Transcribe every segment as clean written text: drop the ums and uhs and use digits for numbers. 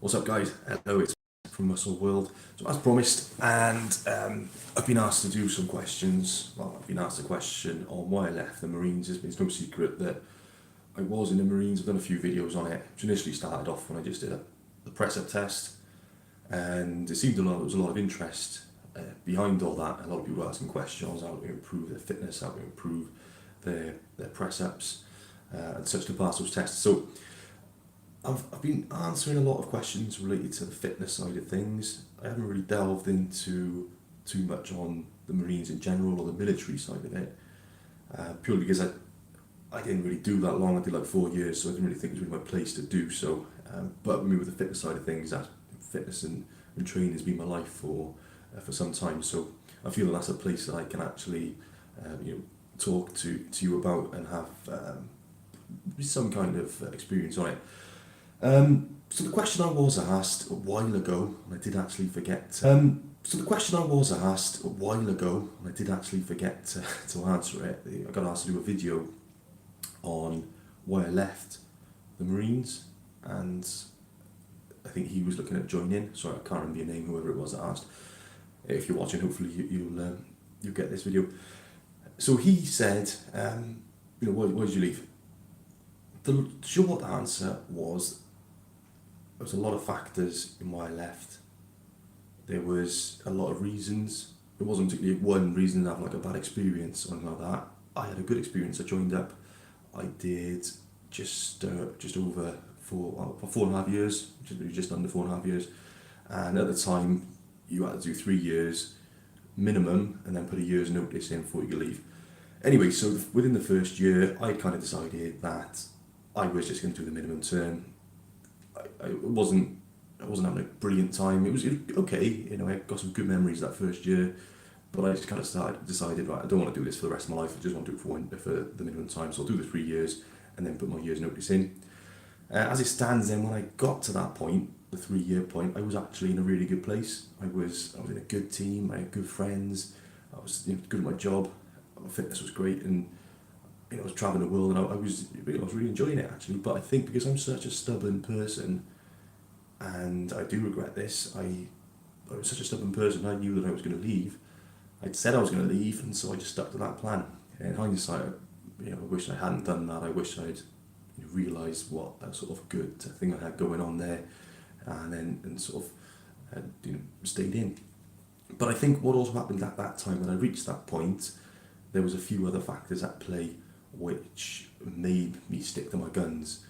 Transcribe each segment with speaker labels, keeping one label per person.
Speaker 1: What's up, guys? Hello, it's from Muscle World. So, as promised, and I've been asked to do some questions. Well, I've been asked a question on why I left the Marines. It's no secret that I was in the Marines. I've done a few videos on it, which initially started off when I just did the press-up test, and it seemed there was a lot of interest behind all that. A lot of people were asking questions how to improve their fitness, how to improve their press-ups, and such to pass those tests. So I've been answering a lot of questions related to the fitness side of things. I haven't really delved into too much on the Marines in general or the military side of it, purely because I didn't really do that long. I did like 4 years, so I didn't really think it was really my place to do so. But I mean, with the fitness side of things, that fitness and training has been my life for some time. So I feel that that's a place that I can actually talk to you about and have some kind of experience on it. So the question I was asked a while ago, and I did actually forget. To answer it. I got asked to do a video on why I left the Marines, and I think he was looking at joining. Sorry, I can't remember your name, whoever it was that asked. If you're watching, hopefully you'll get this video. So he said, why did you leave? The short answer was, there was a lot of factors in why I left. There was a lot of reasons. It wasn't particularly one reason to have like a bad experience or anything like that. I had a good experience. I joined up. I did just over 4.5 years, just under 4.5 years. And at the time, you had to do 3 years minimum and then put a year's notice in before you could leave. Anyway, so within the first year, I kind of decided that I was just going to do the minimum term. I wasn't having a brilliant time. It was okay, I got some good memories that first year, but I just kind of decided, right, I don't want to do this for the rest of my life. I just want to do it for the minimum time. So I'll do the 3 years and then put my year's notice in. As it stands, then, when I got to that point, the 3-year point, I was actually in a really good place. I was in a good team. I had good friends. I was good at my job. My fitness was great, and I was traveling the world, and I was really enjoying it actually. But I think because I'm such a stubborn person, and I do regret this, I was such a stubborn person. I knew that I was going to leave. I'd said I was going to leave, and so I just stuck to that plan. In hindsight, I wish I hadn't done that. I wish I'd realised what a sort of good thing I had going on there, and sort of stayed in. But I think what also happened at that time, when I reached that point, there was a few other factors at play which made me stick to my guns.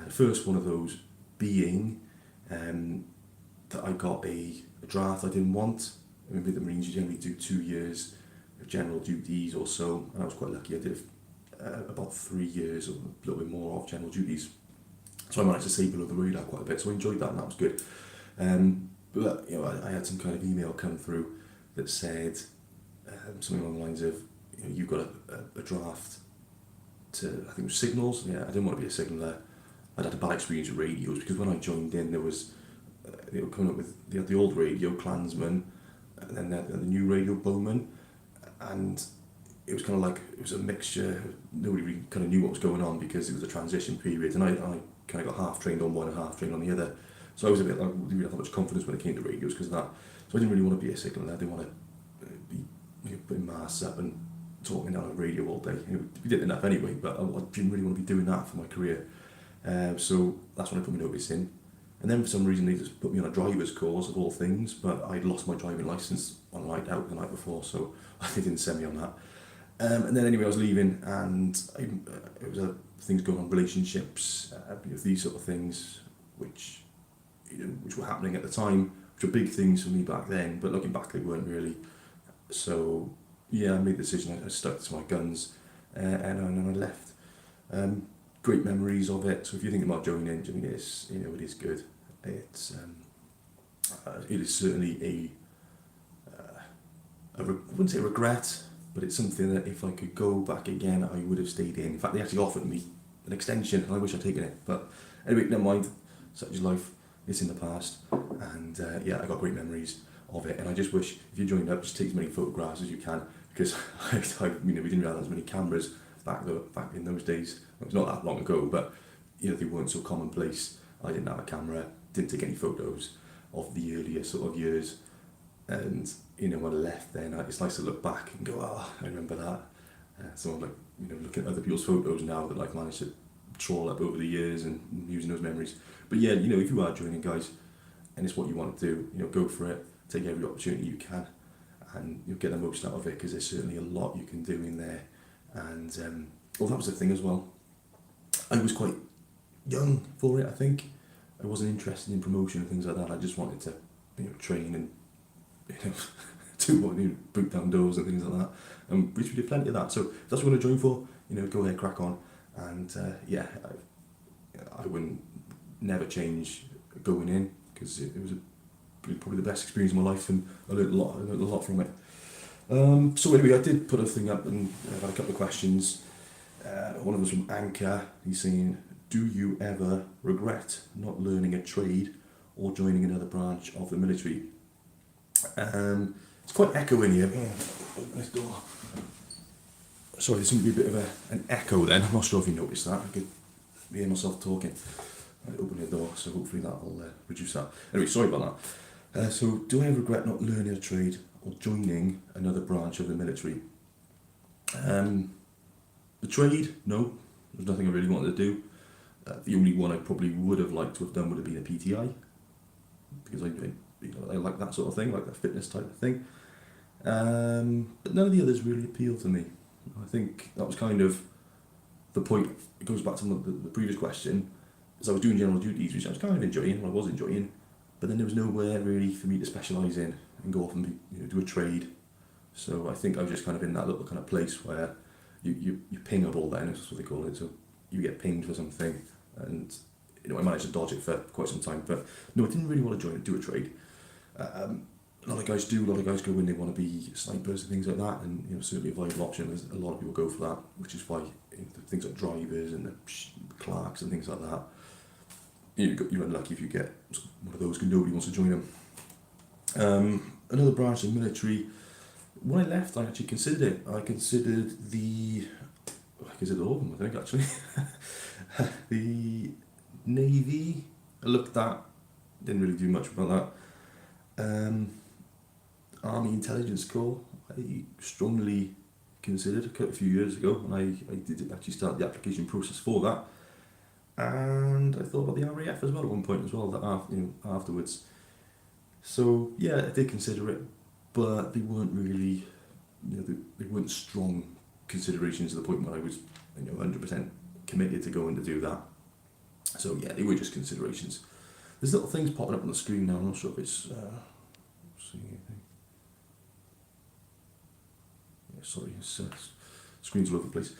Speaker 1: The first one of those being that I got a draft I didn't want. I mean, with the Marines, you generally do 2 years of general duties or so, and I was quite lucky. I did about 3 years or a little bit more of general duties. So I managed to stay below the radar quite a bit, so I enjoyed that, and that was good. But I had some kind of email come through that said something along the lines of, you've got a draft to, I think it was signals. Yeah, I didn't want to be a signaller. I'd had a bad experience with radios, because when I joined in, there was they were coming up with the old radio, Klansman, and then the new radio, Bowman, and it was kind of like, it was a mixture. Nobody really kind of knew what was going on, because it was a transition period, and I kind of got half trained on one and half trained on the other. So I was a bit like, I didn't really have much confidence when it came to radios because of that. So I didn't really want to be a signaller. I didn't want to be putting masks up and talking down on radio all day. We did enough anyway, but I didn't really want to be doing that for my career. So that's when I put my notice in. And then for some reason they just put me on a driver's course of all things, but I'd lost my driving licence on a night out the night before, so they didn't send me on that. And then anyway, I was leaving, and it was things going on, relationships, these sort of things, which were happening at the time, which were big things for me back then, but looking back, they weren't really. So yeah, I made the decision. I stuck to my guns, and I left. Great memories of it. So if you think about joining in, it is good. It is certainly I wouldn't say regret, but it's something that if I could go back again, I would have stayed in. In fact, they actually offered me an extension, and I wish I'd taken it. But anyway, never mind. Such is life. It's in the past, and I got great memories of it. And I just wish, if you joined up, just take as many photographs as you can, because we didn't really have as many cameras back in those days. It's not that long ago, but they weren't so commonplace. I didn't have a camera. didn't take any photos of the earlier sort of years. And when I left, then it's nice to look back and go, oh, I remember that. So I'm like, looking at other people's photos now that I've managed to trawl up over the years and using those memories. But yeah, if you are joining, guys, and it's what you want to do, go for it. Take every opportunity you can, and you'll get the most out of it, because there's certainly a lot you can do in there. And that was the thing as well. I was quite young for it. I think I wasn't interested in promotion and things like that. I just wanted to, train and boot down doors and things like that. Which we did plenty of that. So if that's what you want to join for, go ahead, crack on. And I wouldn't never change going in, because it was probably the best experience of my life, and I learned a lot from it. So anyway, I did put a thing up, and I've had a couple of questions. One of them's from Anchor. He's saying, do you ever regret not learning a trade or joining another branch of the military? It's quite echoing here. Nice door. Sorry, there seemed to be a bit of an echo then. I'm not sure if you noticed that. I could hear myself talking. I opened the door, so hopefully that'll reduce that. Anyway, sorry about that. So, do I regret not learning a trade or joining another branch of the military? The trade, no. There's nothing I really wanted to do. The only one I probably would have liked to have done would have been a PTI, because I like that sort of thing, like that fitness type of thing. But none of the others really appealed to me. I think that was kind of the point. It goes back to the previous question, is I was doing general duties, which I was kind of enjoying, but then there was nowhere really for me to specialise in and go off and do a trade. So I think I was just kind of in that little kind of place where you pingable then, that's what they call it. So you get pinged for something, and I managed to dodge it for quite some time. But no, I didn't really want to do a trade. A lot of guys do. A lot of guys go in, they want to be snipers and things like that, and certainly a viable option. There's a lot of people go for that, which is why things like drivers and the clerks and things like that. You're unlucky if you get one of those, because nobody wants to join them. Another branch of the military. When I left, I actually considered it. I considered all of them, I think, actually. The Navy, I looked at, didn't really do much about that. Army Intelligence Corps, I strongly considered a few years ago, and I did actually start the application process for that. And I thought about the RAF as well at one point as well, that afterwards. So yeah, I did consider it, but they weren't really, they weren't strong considerations to the point where I was 100% committed to going to do that. So yeah, they were just considerations. There's little things popping up on the screen now. I'm not sure if it's seeing anything. Yeah, sorry, screen's all over the place.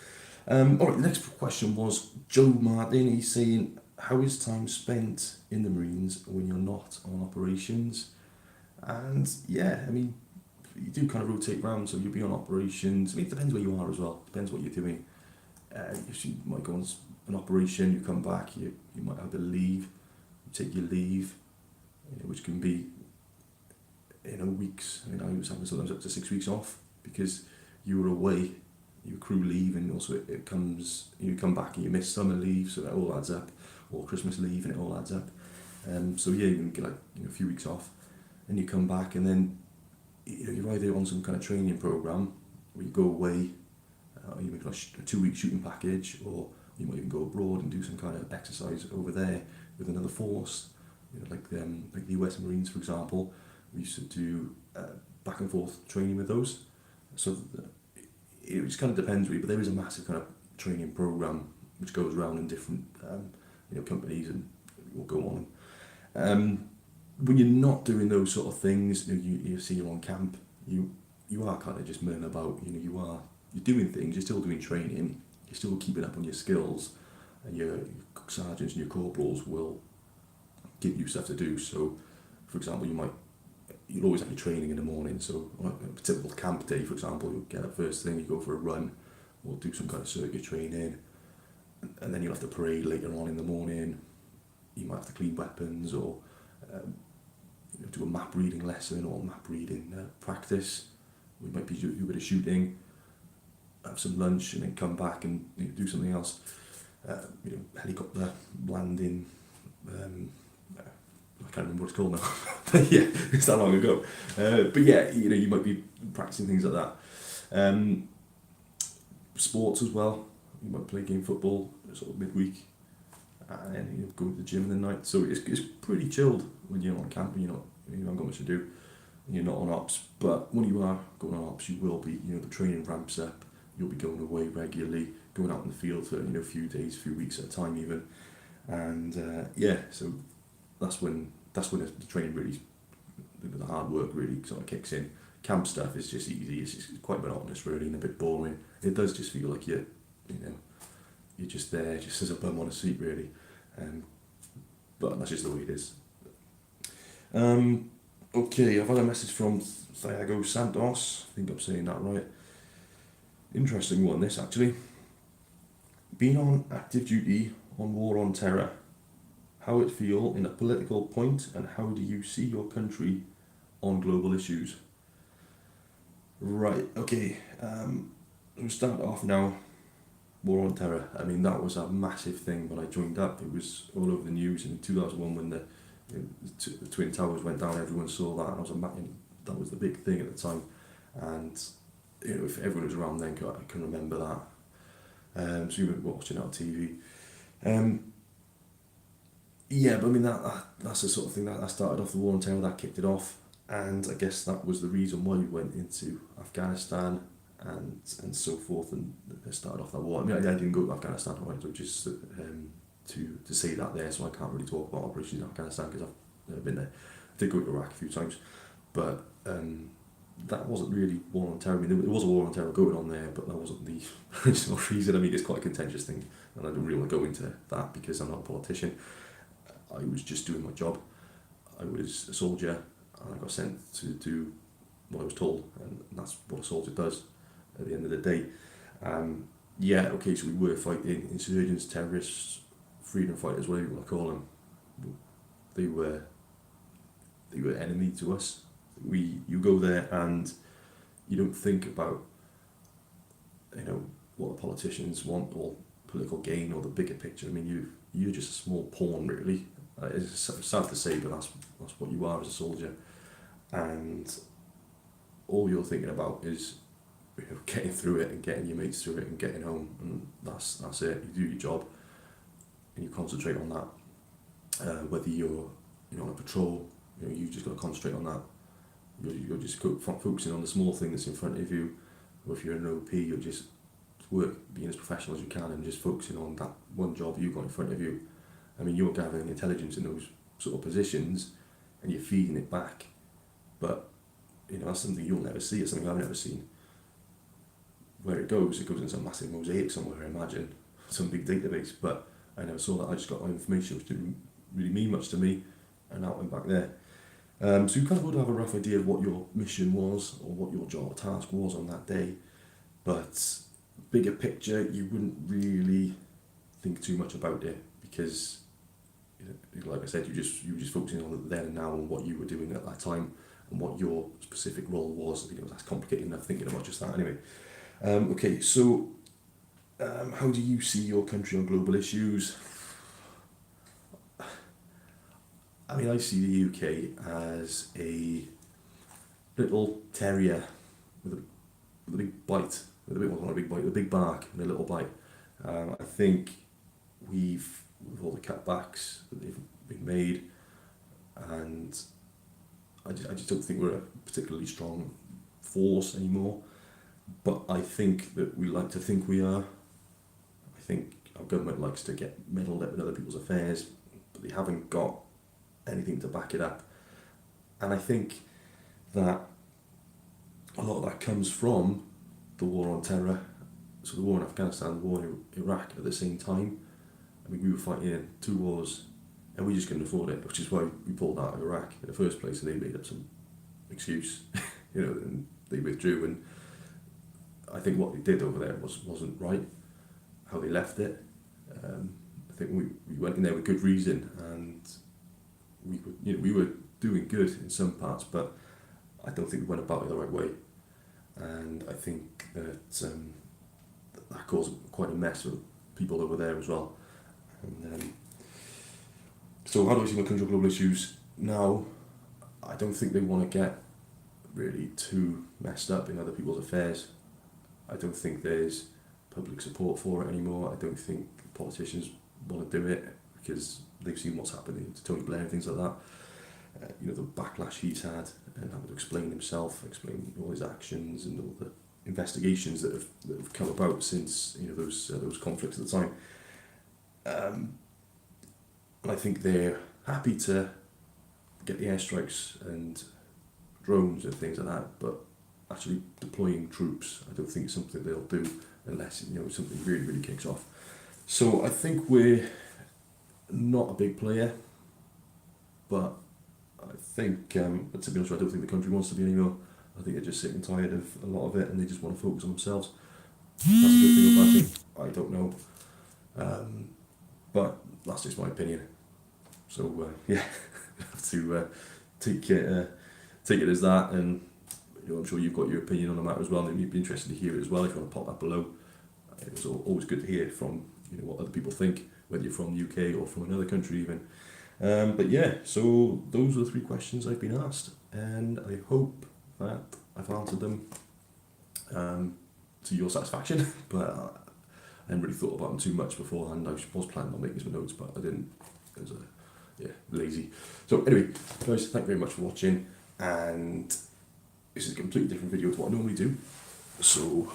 Speaker 1: Alright, the next question was Joe Martin. He's saying, how is time spent in the Marines when you're not on operations? And yeah, you do kind of rotate around, so you'll be on operations. It depends where you are as well, depends what you're doing. If you might go on an operation, you come back, you might have a leave, you take your leave, which can be weeks. I was having sometimes up to 6 weeks off, because you were away, you accrue leave, and also it comes, you come back and you miss summer leave, so that all adds up, or Christmas leave, and it all adds up. So yeah, you can get a few weeks off, and you come back, and then you're either on some kind of training program where you go away, you make a 2-week shooting package, or you might even go abroad and do some kind of exercise over there with another force, like the US Marines, for example. We used to do back and forth training with those. So it just kind of depends really, but there is a massive kind of training program which goes around in different companies, and will go on. When you're not doing those sort of things, you see you're on camp, you are kind of just milling about. You're doing things, you're still doing training, you're still keeping up on your skills, and your sergeants and your corporals will give you stuff to do. So, for example, you'll always have your training in the morning. So on a typical camp day, for example, you'll get up first thing, you go for a run, or do some kind of circuit training, and then you'll have to parade later on in the morning. You might have to clean weapons, or do a map reading lesson, or map reading practice. We might do a bit of shooting, have some lunch, and then come back and do something else. Helicopter landing, I can't remember what it's called now. But yeah, it's that long ago. But yeah, you might be practicing things like that. Sports as well. You might play game football sort of midweek, and then go to the gym in the night. So it's pretty chilled when you're on camp and you haven't got much to do. You're not on ops, but when you are going on ops, you will be. The training ramps up. You'll be going away regularly, going out in the field for a few days, few weeks at a time even, and so that's when the training really, the hard work really sort of kicks in. Camp stuff is just easy. It's just quite monotonous really and a bit boring. It does just feel like you're just there, just as a bum on a seat really, but that's just the way it is. Okay, I've had a message from Thiago Santos. I think I'm saying that right. Interesting one, this actually. Being on active duty on War on Terror, how it feel in a political point, and how do you see your country on global issues? Right, okay. We'll start off now. War on Terror. I mean, that was a massive thing when I joined up. It was all over the news in 2001 when the Twin Towers went down. Everyone saw that, and that was the big thing at the time. And if everyone was around then, I can remember that. So you were watching it on TV. Yeah, but I mean that's the sort of thing that started off the War on Terror. That kicked it off, and I guess that was the reason why we went into Afghanistan and so forth, and started off that war. I mean, I didn't go to Afghanistan, right? So just to say that there, so I can't really talk about operations in Afghanistan because I've never been there. I did go to Iraq a few times, but that wasn't really War on Terror. I mean, there was a War on Terror going on there, but that wasn't the original reason. I mean, it's quite a contentious thing, and I don't really want to go into that because I'm not a politician. I was just doing my job. I was a soldier, and I got sent to do what I was told, and that's what a soldier does at the end of the day. So we were fighting insurgents, terrorists, freedom fighters, whatever you want to call them. They were enemy to us. You go there and you don't think about what the politicians want or political gain or the bigger picture. I mean, you're just a small pawn really. It's sad to say, but that's what you are as a soldier, and all you're thinking about is getting through it and getting your mates through it and getting home, and that's it. You do your job and you concentrate on that. Whether you're on a patrol, you just got to concentrate on that. You're just focusing on the small thing that's in front of you, or if you're an OP, you're just being as professional as you can and just focusing on that one job you've got in front of you. I mean, you're gathering intelligence in those sort of positions and you're feeding it back, but that's something you'll never see. It's something I've never seen. Where it goes in some massive mosaic somewhere, I imagine, some big database, but I never saw that. I just got my information, which didn't really mean much to me, and out went back there. So you kind of would have a rough idea of what your mission was or what your job task was on that day, but bigger picture, you wouldn't really think too much about it because, like I said, you were just focusing on the then and now and what you were doing at that time and what your specific role was. That's complicated enough thinking about just that anyway. How do you see your country on global issues? I mean, I see the UK as a little terrier with a big bite, with a big bark and a little bite. I think with all the cutbacks that they've been made, and I just don't think we're a particularly strong force anymore. But I think that we like to think we are. I think our government likes to get meddled up in other people's affairs, but they haven't got anything to back it up. And I think that a lot of that comes from the War on Terror, so the war in Afghanistan, the war in Iraq at the same time. I mean, we were fighting in two wars and we just couldn't afford it, which is why we pulled out of Iraq in the first place, and they made up some excuse, and they withdrew. And I think what they did over there wasn't right, how they left it. I think we went in there with good reason, and we were doing good in some parts, but I don't think we went about it the right way. And I think that caused quite a mess for people over there as well. And so how do I see my country on global issues? now, I don't think they want to get really too messed up in other people's affairs. I don't think there's public support for it anymore. I don't think politicians want to do it because they've seen what's happening to Tony Blair and things like that. The backlash he's had and having to explain himself, explain all his actions and all the investigations that have come about since those conflicts at the time. And I think they're happy to get the airstrikes and drones and things like that, but actually deploying troops, I don't think it's something they'll do unless something really, really kicks off. So I think we're not a big player, but I think, but to be honest, I don't think the country wants to be anymore. I think they're just sick and tired of a lot of it, and they just want to focus on themselves. That's a good thing or bad thing, I don't know. But that's just my opinion. So yeah, have to take it as that, and I'm sure you've got your opinion on the matter as well, and you'd be interested to hear it as well if you want to pop that below. It's always good to hear from what other people think, whether you're from the UK or from another country even. But yeah, so those are the 3 questions I've been asked, and I hope that I've answered them to your satisfaction. But I hadn't really thought about them too much beforehand. I was planning on making some notes, but I didn't. I was lazy. So anyway, guys, thank you very much for watching, and this is a completely different video to what I normally do. So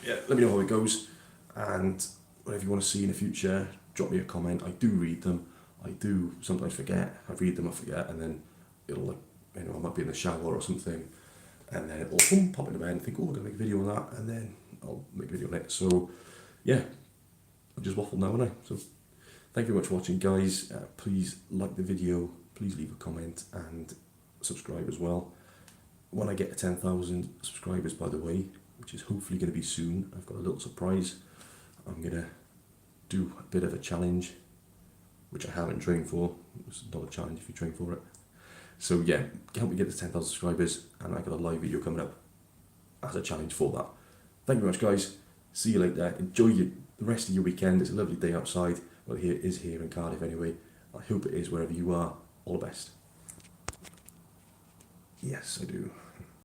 Speaker 1: yeah, let me know how it goes, and whatever you want to see in the future, drop me a comment. I do read them. I do sometimes forget. I read them, I forget, and then it'll I might be in the shower or something, and then it'll pop into my head and think, oh, I'm gonna make a video on that, and then I'll make a video on it. So yeah, I've just waffled now, haven't I? So thank you very much for watching, guys. Please like the video, please leave a comment, and subscribe as well. When I get to 10,000 subscribers, by the way, which is hopefully going to be soon, I've got a little surprise. I'm going to do a bit of a challenge, which I haven't trained for. It's not a challenge if you train for it. So yeah, help me get to 10,000 subscribers, and I've got a live video coming up as a challenge for that. Thank you very much, guys. See you later. Enjoy the rest of your weekend. It's a lovely day outside. Well, it is here in Cardiff anyway. I hope it is wherever you are. All the best. Yes, I do.